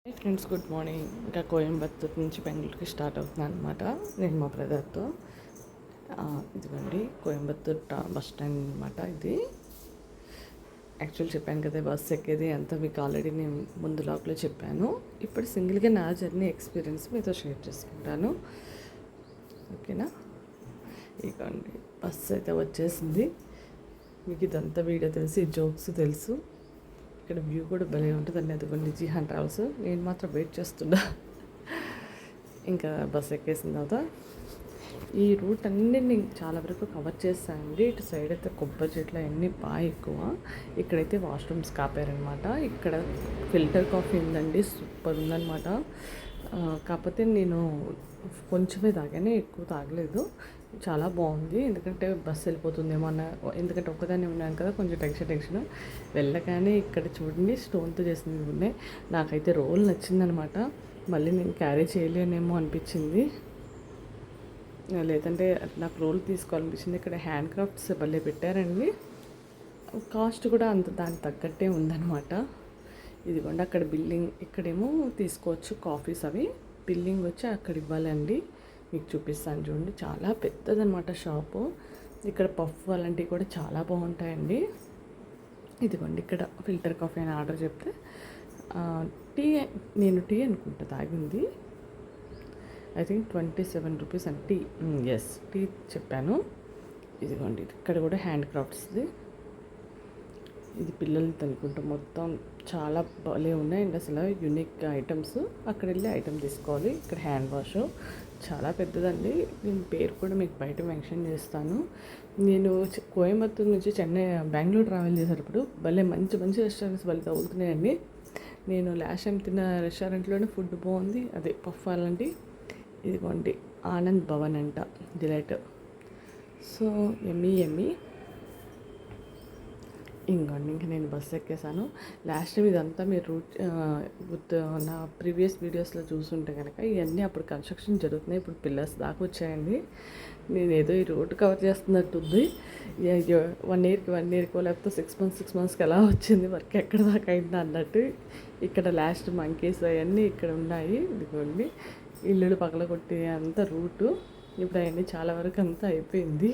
Hi friends, good morning. ఇంకా కోయంబత్తూర్ నుంచి బెంగళూరుకి స్టార్ట్ అవుతున్నాను అనమాట. నేను మా బ్రదర్తో. ఇదిగోండి కోయంబత్తూర్ బస్ స్టాండ్ అనమాట. ఇది యాక్చువల్ చెప్పాను కదా, బస్ ఎక్కేది అంతా మీకు ఆల్రెడీ నేను ముందు లాగ్లో చెప్పాను. ఇప్పుడు సింగిల్గా నా జర్నీ ఎక్స్పీరియన్స్ మీతో షేర్ చేసుకుంటాను, ఓకేనా? ఇదిగోండి బస్ అయితే వచ్చేసింది. మీకు ఇదంతా వీడియో తెలిసి జోక్స్ తెలుసు. ఇక్కడ వ్యూ కూడా భలే ఉంటుందండి. అదిగోండి జీహాన్ ట్రావెల్స్. నేను మాత్రం వెయిట్ చేస్తున్నా. ఇంకా బస్ ఎక్కేసిన తర్వాత ఈ రూట్ అన్నీ నేను చాలా వరకు కవర్ చేస్తానండి. ఇటు సైడ్ అయితే కొబ్బరి చెట్లు అన్నీ బాగా ఎక్కువ. ఇక్కడైతే వాష్రూమ్స్ కాపారనమాట. ఇక్కడ ఫిల్టర్ కాఫీ ఉందండి, సూపర్ ఉందనమాట. కాకపోతే నేను కొంచెమే తాగానే, ఎక్కువ తాగలేదు. చాలా బాగుంది, ఎందుకంటే బస్సు వెళ్ళిపోతుందేమో అన్న, ఎందుకంటే ఒక్కదాన్ని ఉన్నాను కదా, కొంచెం టెన్షన్. వెళ్ళగానే ఇక్కడ చూడండి స్టోన్తో చేసినవి ఉన్నాయి. నాకైతే రోల్ నచ్చిందనమాట. మళ్ళీ నేను క్యారీ చేయలేనేమో అనిపించింది, లేదంటే నాకు రోల్ తీసుకోవాలనిపించింది. ఇక్కడ హ్యాండ్ క్రాఫ్ట్స్ భలే పెట్టారండి. కాస్ట్ కూడా అంత దానికి తగ్గట్టే ఉందన్నమాట. ఇదిగోండి అక్కడ బిల్లింగ్, ఇక్కడేమో తీసుకోవచ్చు కాఫీస్, అవి బిల్లింగ్ వచ్చి అక్కడ ఇవ్వాలండి. మీకు చూపిస్తాను చూడండి, చాలా పెద్దదన్నమాట షాపు. ఇక్కడ పఫ్ అలాంటివి కూడా చాలా బాగుంటాయండి. ఇదిగోండి ఇక్కడ ఫిల్టర్ కాఫీ అని ఆర్డర్ చెప్తే టీ, నేను టీ అనుకుంటా తాగింది. I think 27 rupees and tea, ఎస్ టీ చెప్పాను. ఇదిగోండి ఇక్కడ కూడా హ్యాండ్ క్రాఫ్ట్స్ది. ఇది పిల్లలది అనుకుంటా. మొత్తం చాలా భలే ఉన్నాయండి అసలు, యూనిక్ ఐటమ్స్. అక్కడ వెళ్ళి ఐటమ్ తీసుకోవాలి. ఇక్కడ హ్యాండ్ వాష్ చాలా పెద్దదండి. నేను పేరు కూడా మీకు బయట మెన్షన్ చేస్తాను. నేను కోయంబత్తూర్ నుంచి బెంగళూరు ట్రావెల్ చేసేటప్పుడు భలే మంచి రెస్టారెంట్స్ భలే తగులుతున్నాయండి. నేను లాస్ట్ టైం తిన్న రెస్టారెంట్లోనే ఫుడ్ బాగుంది, అదే పఫ్ అలాంటి. ఇదిగోండి ఆనంద్ భవన్ అంట, డిలైట్. So Emmy. ఇంకోండి ఇంకా నేను బస్సు ఎక్కేసాను. లాస్ట్ టైం ఇదంతా మీరు రూట్ నా ప్రీవియస్ వీడియోస్లో చూసుంటే కనుక ఇవన్నీ అప్పుడు కన్స్ట్రక్షన్ జరుగుతున్నాయి, ఇప్పుడు పిల్లర్స్ దాకా వచ్చాయండి. నేను ఏదో ఈ రోడ్ కవర్ చేస్తున్నట్టుంది. 1 ఇయర్కో లేకపోతే 6 మంత్స్కి ఎలా వచ్చింది, వర్క్ ఎక్కడ దాకా అయిందా అన్నట్టు. ఇక్కడ లాస్ట్ మంకీస్ అవన్నీ ఇక్కడ ఉన్నాయి. ఇదిగోండి ఇల్లులు పగలగొట్టి అంత రూటు. ఇప్పుడు అవన్నీ చాలా వరకు అంతా అయిపోయింది.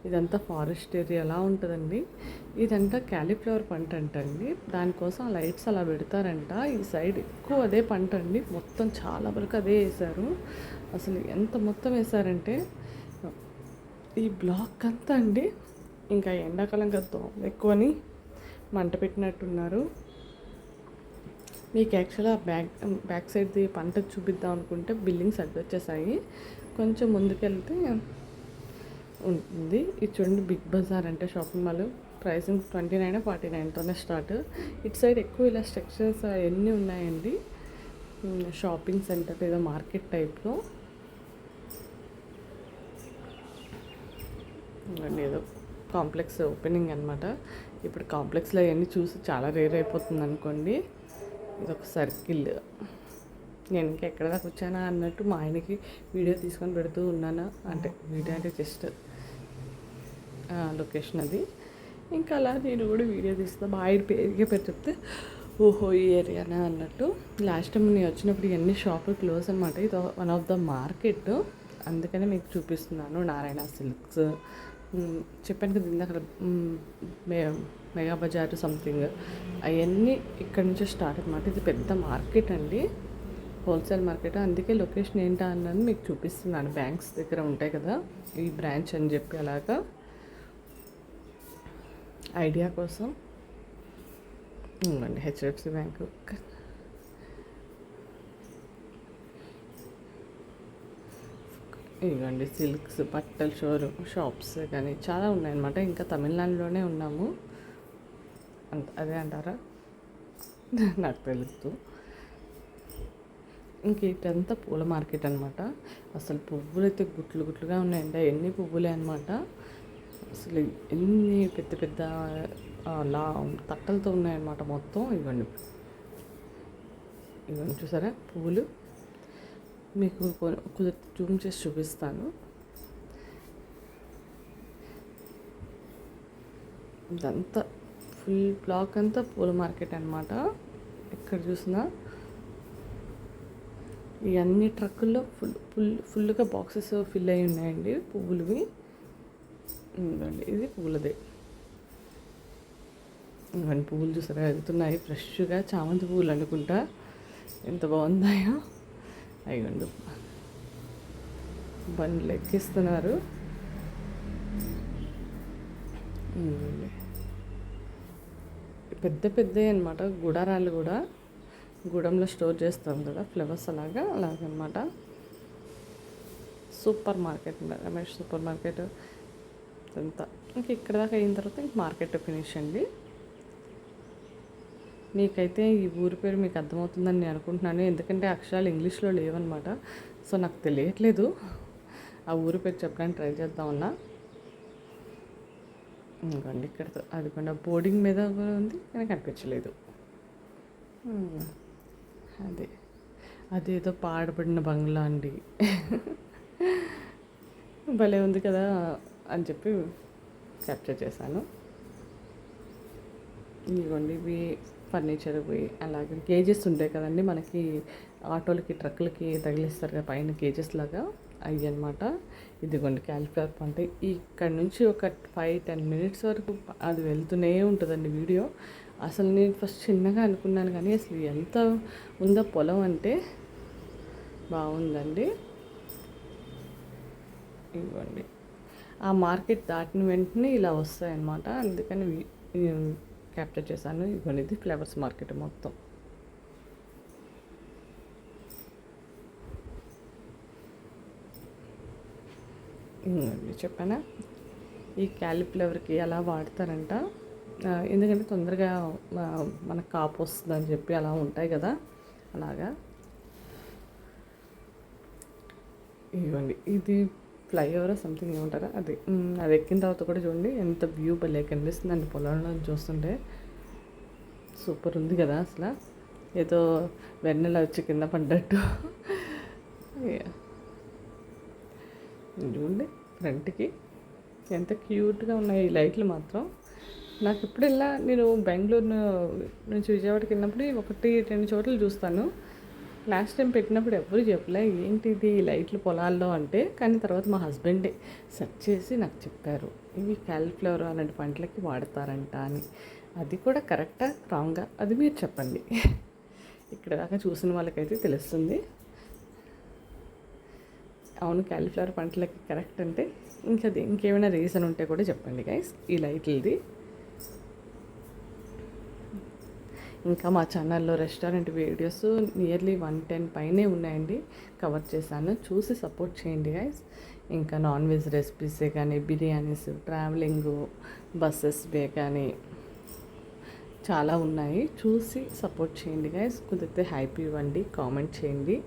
ఇదంతా ఫారెస్ట్ ఏరియా అలా ఉంటుందండి. ఇదంతా క్యాలీఫ్లవర్ పంట అంటండి. దానికోసం ఆ లైట్స్ అలా పెడతారంట. ఈ సైడ్ ఎక్కువ అదే పంట అండి. మొత్తం చాలా వరకు అదే వేశారు. అసలు ఎంత మొత్తం వేశారంటే ఈ బ్లాక్ అంతా అండి. ఇంకా ఎండాకాలం కదా ఎక్కువని మంట పెట్టినట్టున్నారు. మీకు యాక్చువల్గా బ్యాక్ సైడ్ది పంట చూపిద్దాం అనుకుంటే బిల్డింగ్స్ అడ్డు వచ్చేసాయి. కొంచెం ముందుకెళ్తే ఉంటుంది. ఇది చూడండి బిగ్ బజార్ అంటే షాపింగ్ మాల్. ప్రైసింగ్ 29 49తోనే స్టార్ట్. ఇటు సైడ్ ఎక్కువ ఇలా స్ట్రక్చర్స్ అవన్నీ ఉన్నాయండి. షాపింగ్ సెంటర్ ఏదో మార్కెట్ టైప్లో ఏదో కాంప్లెక్స్ ఓపెనింగ్ అనమాట. ఇప్పుడు కాంప్లెక్స్లో అవన్నీ చూసి చాలా రేర్ అయిపోతుంది అనుకోండి. ఇదొక సర్కిల్. నేను ఇంకెక్కడ దాకా వచ్చానా అన్నట్టు మా ఆయనకి వీడియో తీసుకొని పెడుతూ ఉన్నాను. అంటే వీడియో అంటే జస్ట్ లొకేషన్ అది. ఇంకా అలా నేను కూడా వీడియో తీస్తాను. మా ఆయన పేరు చెప్తే ఓహో ఈ ఏరియానా అన్నట్టు. లాస్ట్ టైం నేను వచ్చినప్పుడు ఇవన్నీ షాపులు క్లోజ్ అనమాట. ఇది వన్ ఆఫ్ ద మార్కెట్, అందుకనే మీకు చూపిస్తున్నాను. నారాయణ సిల్క్స్ చెప్పాను కదా ఇందాక, మెగా బజార్ సంథింగ్, అవన్నీ ఇక్కడ నుంచే స్టార్ట్ అనమాట. ఇది పెద్ద మార్కెట్ అండి, హోల్సేల్ మార్కెట్. అందుకే లొకేషన్ ఏంటా అన్నది మీకు చూపిస్తున్నాను. బ్యాంక్స్ దగ్గర ఉంటాయి కదా ఈ బ్రాంచ్ అని చెప్పి, అలాగా ఐడియా కోసం. ఇవ్వండి హెచ్డిఎఫ్సి బ్యాంకు. ఇవ్వండి సిల్క్స్, బట్టల షాప్స్ కానీ చాలా ఉన్నాయన్నమాట. ఇంకా తమిళనాడులోనే ఉన్నాము, అదే అంటారా నాకు తెలుసు. ఇంక ఇటంతా పూల మార్కెట్ అనమాట. అసలు పువ్వులు అయితే గుట్లుగా ఉన్నాయండి. ఎన్ని పువ్వులే అనమాట. అసలు ఎన్ని పెద్ద లా తట్టలతో ఉన్నాయన్నమాట మొత్తం. ఇవ్వండి చూసారా పువ్వులు. మీకు జూమ్ చేసి చూపిస్తాను. ఇదంతా ఫుల్ బ్లాక్ అంతా పూల మార్కెట్ అనమాట. ఎక్కడ చూసినా ఈ అన్ని ట్రక్కుల్లో ఫుల్గా బాక్సెస్ ఫిల్ అయి ఉన్నాయండి పువ్వులువి. ఇదండి ఇది పువ్వులదే. ఇవన్నీ పువ్వులు చూసారా వెళ్తున్నాయి ఫ్రెష్గా, చామంతి పువ్వులు అనుకుంటా. ఎంత బాగున్నాయో. అయ్యండి బండ్లు ఎక్కిస్తున్నారు. పెద్ద పెద్దవి అనమాట గుడారాలు కూడా. గూడెంలో స్టోర్ చేస్తాం కదా ఫ్లవర్స్, అలాగనమాట. Super market, Ramesh super market అంతా. ఇంక ఇక్కడ దాకా అయిన తర్వాత ఇంక మార్కెట్ ఫినిష్ అండి. మీకైతే ఈ ఊరి పేరు మీకు అర్థమవుతుందని నేను అనుకుంటున్నాను, ఎందుకంటే అక్షరాలు ఇంగ్లీష్లో లేవన్నమాట. సో నాకు తెలియట్లేదు, ఆ ఊరి పేరు చెప్పడానికి ట్రై చేద్దామన్నా. ఇంకోండి ఇక్కడ అది కూడా బోర్డింగ్ మీద కూడా ఉంది కానీ కనిపించలేదు. అదేదో పాడబడిన బంగ్లా అండి. భలే ఉంది కదా అని చెప్పి క్యాప్చర్ చేశాను. ఇదిగోండి ఇవి ఫర్నిచర్వి, అలాగే కేజెస్ ఉంటాయి కదండి మనకి ఆటోలకి ట్రక్కులకి తగిలిస్తారు కదా పైన కేజెస్ లాగా, అవి అనమాట. ఇదిగోండి క్యాలిఫ్లవర్ పంట. ఇక్కడ నుంచి ఒక 5-10 మినిట్స్ వరకు అది వెళ్తూనే ఉంటుందండి వీడియో. అసలు నేను ఫస్ట్ చిన్నగా అనుకున్నాను కానీ అసలు ఎంత ఉందో పొలం అంటే బాగుందండి. ఇవ్వండి ఆ మార్కెట్ దాటిన వెంటనే ఇలా వస్తాయన్నమాట, అందుకని క్యాప్చర్ చేశాను. ఇవ్వండి ఇది ఫ్లవర్స్ మార్కెట్ మొత్తం. చెప్పానా ఈ క్యాలిఫ్లవర్కి ఎలా వాడతారంట, ఎందుకంటే తొందరగా మనకు కాపు వస్తుందని చెప్పి అలా ఉంటాయి కదా, అలాగా. ఇవ్వండి ఇది ఫ్లైఓవర్ సంథింగ్ ఏమంటారా అది ఎక్కిన తర్వాత కూడా చూడండి ఎంత వ్యూ భలే కనిపిస్తుందండి పొలంలో చూస్తుంటే. సూపర్ ఉంది కదా అసలు, ఏదో వెన్నెల వచ్చి కింద పడ్డట్టు. చూడండి ఫ్రంట్కి ఎంత క్యూట్గా ఉన్నాయి ఈ లైట్లు మాత్రం. నాకు ఎప్పుడెల్లా నేను బెంగళూరు నుంచి విజయవాడకి వెళ్ళినప్పుడు 1-2 చోట్ల చూస్తాను. లాస్ట్ టైం పెట్టినప్పుడు ఎవరు చెప్పలే ఏంటిది ఈ లైట్లు పొలాల్లో అంటే, కానీ తర్వాత మా హస్బెండే సెర్చ్ చేసి నాకు చెప్పారు ఇవి క్యాలిఫ్లవర్ అలాంటి పంటలకి వాడతారంట అని. అది కూడా కరెక్టా రాంగా అది మీరు చెప్పండి. ఇక్కడ దాకా చూసిన వాళ్ళకైతే తెలుస్తుంది. అవును క్యాలిఫ్లవర్ పంటలకి కరెక్ట్ అంటే ఇంకేమైనా రీజన్ ఉంటే కూడా చెప్పండి గైస్ ఈ లైట్లది. ఇంకా మా ఛానల్లో రెస్టారెంట్ వీడియోస్ నియర్లీ 110 పైనే ఉన్నాయండి, కవర్ చేశాను, చూసి సపోర్ట్ చేయండి గైస్. ఇంకా నాన్ వెజ్ రెసిపీసే కానీ, బిర్యానీస్, ట్రావెలింగ్, బస్సెస్వే కానీ చాలా ఉన్నాయి, చూసి సపోర్ట్ చేయండి గైస్. కుదిరితే హ్యాపీ ఇవ్వండి, కామెంట్ చేయండి.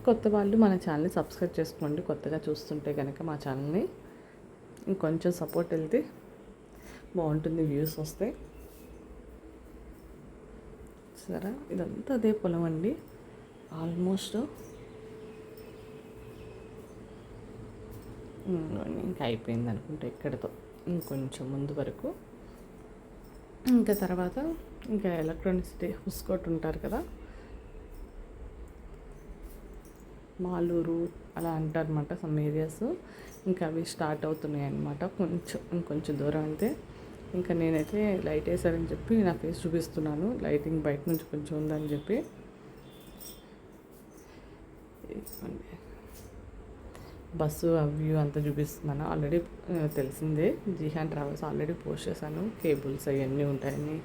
కొత్త వాళ్ళు మన ఛానల్ని సబ్స్క్రైబ్ చేసుకోండి, కొత్తగా చూస్తుంటే కనుక మా ఛానల్ని ఇంకొంచెం సపోర్ట్ వెళ్తే బాగుంటుంది, వ్యూస్ వస్తాయి. సరే ఇదంతా అదే పొలం అండి ఆల్మోస్ట్. ఇంకా అయిపోయింది అనుకుంటా ఇక్కడితో, ఇంకొంచెం ముందు వరకు. ఇంకా తర్వాత ఇంకా ఎలక్ట్రానిక్స్ హుస్కోట్ ఉంటారు కదా, మాలూరు అలా అంటారనమాట సమ్ ఏరియాస్. ఇంకా అవి స్టార్ట్ అవుతున్నాయి అన్నమాట, ఇంకొంచెం దూరం అంతే. ఇంకా నేనైతే లైట్ వేసారని చెప్పి నా ఫేస్ చూపిస్తున్నాను, లైటింగ్ బయట నుంచి కొంచెం ఉందని చెప్పి. బస్సు వ్యూ అంతా చూపిస్తున్నాను, ఆల్రెడీ తెలిసిందే. జీహాన్ ట్రావెల్స్ ఆల్రెడీ పోస్ట్ చేశాను, కేబుల్స్ అవన్నీ ఉంటాయని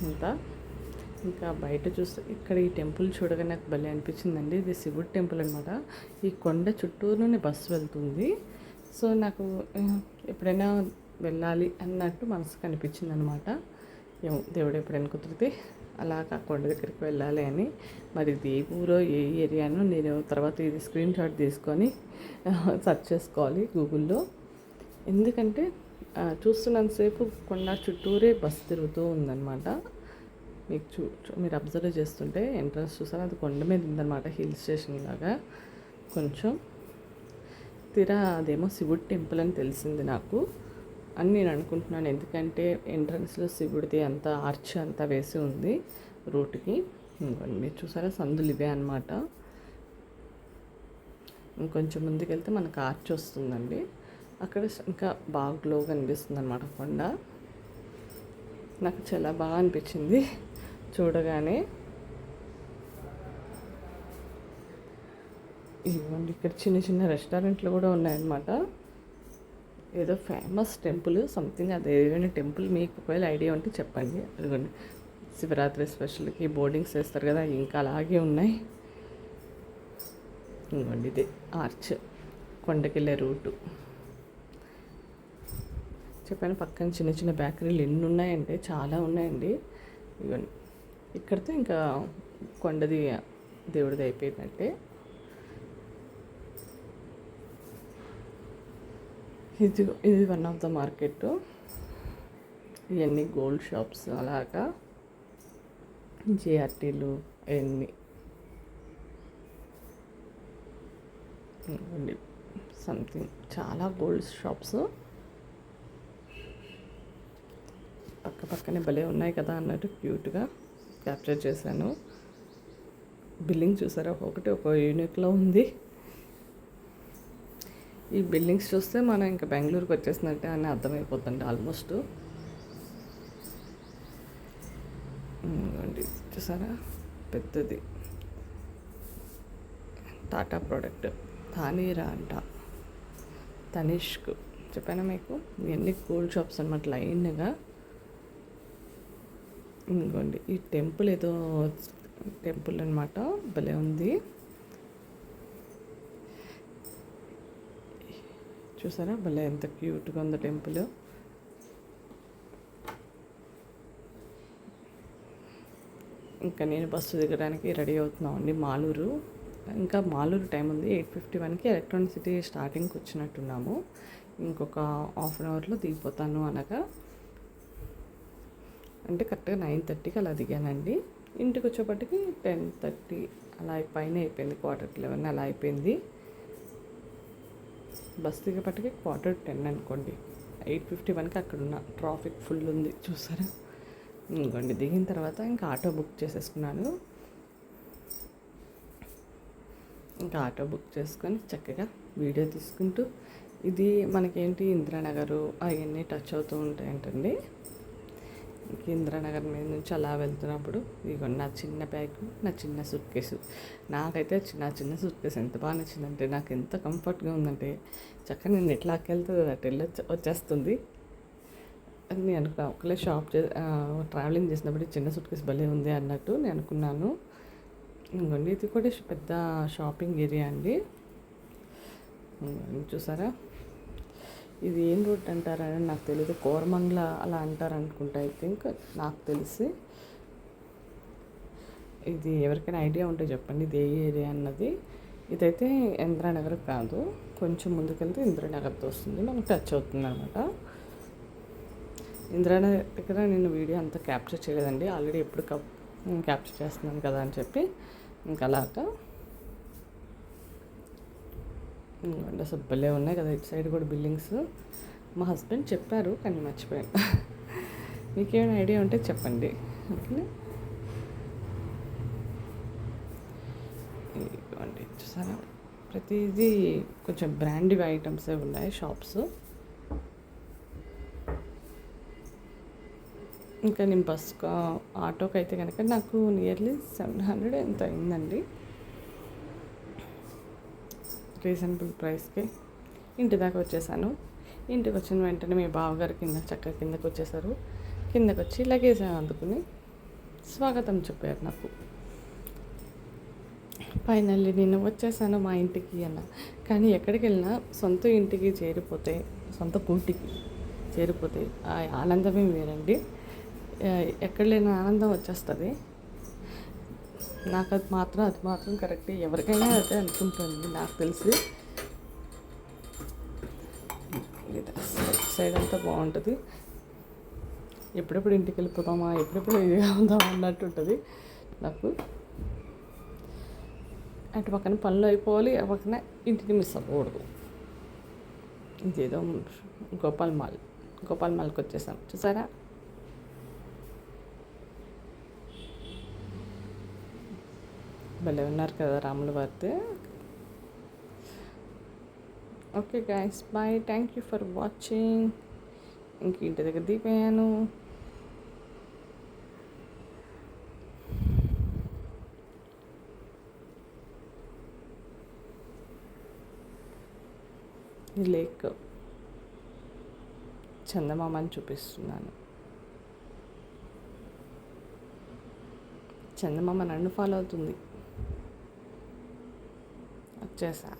అంతా. ఇంకా బయట చూస్తే ఇక్కడ ఈ టెంపుల్ చూడగానే నాకు భలే అనిపించిందండి. ఇది శివుడు టెంపుల్ అనమాట. ఈ కొండ చుట్టూరునే బస్సు వెళ్తుంది. సో నాకు ఎప్పుడైనా వెళ్ళాలి అన్నట్టు మనసుకు అనిపించింది అనమాట. ఏమో దేవుడు ఎప్పుడైనా కుదిరితే అలా కొండ దగ్గరికి వెళ్ళాలి అని. మరి ఇది ఏ ఊరో ఏ ఏరియానో నేను తర్వాత ఇది స్క్రీన్ షాట్ తీసుకొని సెర్చ్ చేసుకోవాలి గూగుల్లో. ఎందుకంటే చూస్తున్నంతసేపు కొండ చుట్టూరే బస్సు తిరుగుతూ ఉందన్నమాట. మీకు మీరు అబ్జర్వ్ చేస్తుంటే ఎంట్రన్స్ చూసారా, అది కొండ మీద ఉందన్నమాట, హిల్ స్టేషన్ లాగా కొంచెం. తీరా అదేమో శివుడు టెంపుల్ అని తెలిసింది నాకు. అని నేను అనుకుంటున్నాను. ఎందుకంటే ఎంట్రన్స్లో శివుడిది అంతా ఆర్చ్ అంతా వేసి ఉంది రూట్కి. మీరు చూసారా, సందులు ఇవే అనమాట. ఇంకొంచెం ముందుకెళ్తే మనకు ఆర్చ్ వస్తుందండి. అక్కడ ఇంకా బాగా గ్లో కనిపిస్తుంది అనమాట కొండ. నాకు చాలా బాగా అనిపించింది చూడగానే. ఇవ్వండి, ఇక్కడ చిన్న చిన్న రెస్టారెంట్లు కూడా ఉన్నాయన్నమాట. ఏదో ఫేమస్ టెంపుల్ సంథింగ్, అది ఏదైనా టెంపుల్ మీకు ఒకవేళ ఐడియా ఉంటే చెప్పండి. అదిగోండి, శివరాత్రి స్పెషల్కి బోర్డింగ్స్ వేస్తారు కదా, ఇంకా అలాగే ఉన్నాయి. ఇవ్వండి, ఇది ఆర్చ్, కొండకెళ్ళే రూటు. చెప్పాను పక్కన చిన్న చిన్న బేకరీలు ఎన్ని ఉన్నాయంటే చాలా ఉన్నాయండి. ఇవన్నీ ఇక్కడితో ఇంకా కొండది దేవుడిది అయిపోయిందంటే. ఇది వన్ ఆఫ్ ద మార్కెట్. ఇవన్నీ గోల్డ్ షాప్స్ అలాగా, జిఆర్టీలు అవన్నీ సంథింగ్ చాలా గోల్డ్ షాప్స్ పక్క పక్కనే భలే ఉన్నాయి కదా అన్నట్టు క్యూట్గా క్యాప్చర్ చేశాను. బిల్డింగ్ చూసారా, ఒకటి ఒక యూనిట్లో ఉంది. ఈ బిల్డింగ్స్ చూస్తే మనం ఇంకా బెంగళూరుకి వచ్చేసినట్టే అని అర్థమైపోతుంది ఆల్మోస్ట్. చూసారా, పెద్దది టాటా ప్రోడక్ట్, తానీరా అంట, తనిష్క్. చెప్పానా మీకు, ఇవన్నీ గోల్డ్ షాప్స్ అనమాట లైన్గా. ఇంకోండి, ఈ టెంపుల్ ఏదో టెంపుల్ అనమాట, భలే ఉంది. చూసారా, భలే ఎంత క్యూట్గా ఉందో టెంపుల్. ఇంకా నేను బస్సు దిగడానికి రెడీ అవుతున్నామండి మాలూరు. ఇంకా మాలూరు టైం ఉంది, 8:51కి ఎలక్ట్రానిక్ సిటీ స్టార్టింగ్కి వచ్చినట్టున్నాము. ఇంకొక హాఫ్ అన్ అవర్లో దిగిపోతాను అనగా, అంటే కరెక్ట్గా 9:30కి అలా దిగానండి. ఇంటికి వచ్చేపటికి 10:30 అలా పైన అయిపోయింది, 11:15 అలా అయిపోయింది. బస్ దిగేపటికి 10:45 అనుకోండి. 8:51కి అక్కడ ఉన్న ట్రాఫిక్ ఫుల్ ఉంది చూసారా. ఇంకోండి, దిగిన తర్వాత ఇంకా ఆటో బుక్ చేసేసుకున్నాను. ఇంకా ఆటో బుక్ చేసుకొని చక్కగా వీడియో తీసుకుంటూ, ఇది మనకేంటి ఇందిరానగరు అవన్నీ టచ్ అవుతూ ఉంటాయంటండి. ఇందిరానగర్ మీద నుంచి అలా వెళ్తున్నప్పుడు ఇదిగోండి నా చిన్న బ్యాగ్, నా చిన్న సూట్ కేసు. నాకైతే నా చిన్న సూట్ కేసు ఎంత బాగా నచ్చిందంటే, నాకు ఎంత కంఫర్ట్గా ఉందంటే, చక్కగా నేను ఎట్లా వెళ్తుంది అటు వెళ్ళి వచ్చేస్తుంది అని నేను అనుకున్నాను. ఒకలే ట్రావెలింగ్ చేసినప్పుడు చిన్న సూట్ కేసు భలే ఉంది అన్నట్టు నేను అనుకున్నాను. ఇంకోండి, ఇది కూడా పెద్ద షాపింగ్ ఏరియా అండి. చూసారా, ఇది ఏం రూట్ అంటారని నాకు తెలియదు, కోరమంగళ అలా అంటారు అనుకుంటా. ఐ థింక్, నాకు తెలిసి. ఇది ఎవరికైనా ఐడియా ఉంటే చెప్పండి, ఇది ఏ ఏరియా అన్నది. ఇదైతే ఇందిరానగర్ కాదు, కొంచెం ముందుకెళ్తే ఇందిరానగర్తో వస్తుంది, మనకు టచ్ అవుతుంది అనమాట. ఇందిరానగర్ దగ్గర నేను వీడియో అంతా క్యాప్చర్ చేయలేదండి, ఆల్రెడీ ఎప్పుడు క్యాప్చర్ చేస్తున్నాను కదా అని చెప్పి. ఇంకా అలాగా అసలు భలే ఉన్నాయి కదా, ఇటు సైడ్ కూడా బిల్డింగ్స్. మా హస్బెండ్ చెప్పారు కానీ మర్చిపోయాను. మీకేమైనా ఐడియా ఉంటే చెప్పండి, ఓకేనా. ఇవ్వండి, చూసారా, ప్రతిదీ కొంచెం బ్రాండెడ్ ఐటమ్సే ఉన్నాయి షాప్స్. ఇంకా నేను ఆటోకి అయితే కనుక నాకు నియర్లీ 700 ఎంత అయిందండి, రీజనబుల్ ప్రైస్కి. ఇంటి దాకా వచ్చేసాను. ఇంటికి వచ్చిన వెంటనే మీ బావగారు చక్కగా కిందకు వచ్చేసారు. కిందకు వచ్చి లగేజ్ అందుకుని స్వాగతం చెప్పారు నాకు. ఫైనల్లీ నేను వచ్చేసాను మా ఇంటికి అన్న. కానీ ఎక్కడికి వెళ్ళినా సొంత ఇంటికి చేరిపోతే, సొంత కూటికి చేరిపోతే ఆ ఆనందమే వేరండి. ఎక్కడ లేని ఆనందం వచ్చేస్తుంది. నాకు అది మాత్రం కరెక్ట్, ఎవరికైనా అదే అనుకుంటుంది నాకు తెలిసి. సైడ్ అంతా బాగుంటుంది. ఎప్పుడెప్పుడు ఇంటికి వెళ్ళిపోతామా, ఎప్పుడెప్పుడు ఇదిగా ఉందామా అన్నట్టు ఉంటుంది నాకు. అటు పక్కన పనులు అయిపోవాలి, ఆ పక్కన ఇంటిని మిస్ అవ్వకూడదు. ఇదేదో గోపాల్ మాల్ గోపాలమల్కి వచ్చేసాం. చూసారా? భలే ఉన్నారు కదా రాముల వారితే. Okay guys, bye. Thank you for watching. ఇంక ఇంటి దగ్గర దిగిపోయాను. ఈ లేక్ చందమామని చూపిస్తున్నాను. చందమామ నన్ను ఫాలో అవుతుంది. వచ్చేసా.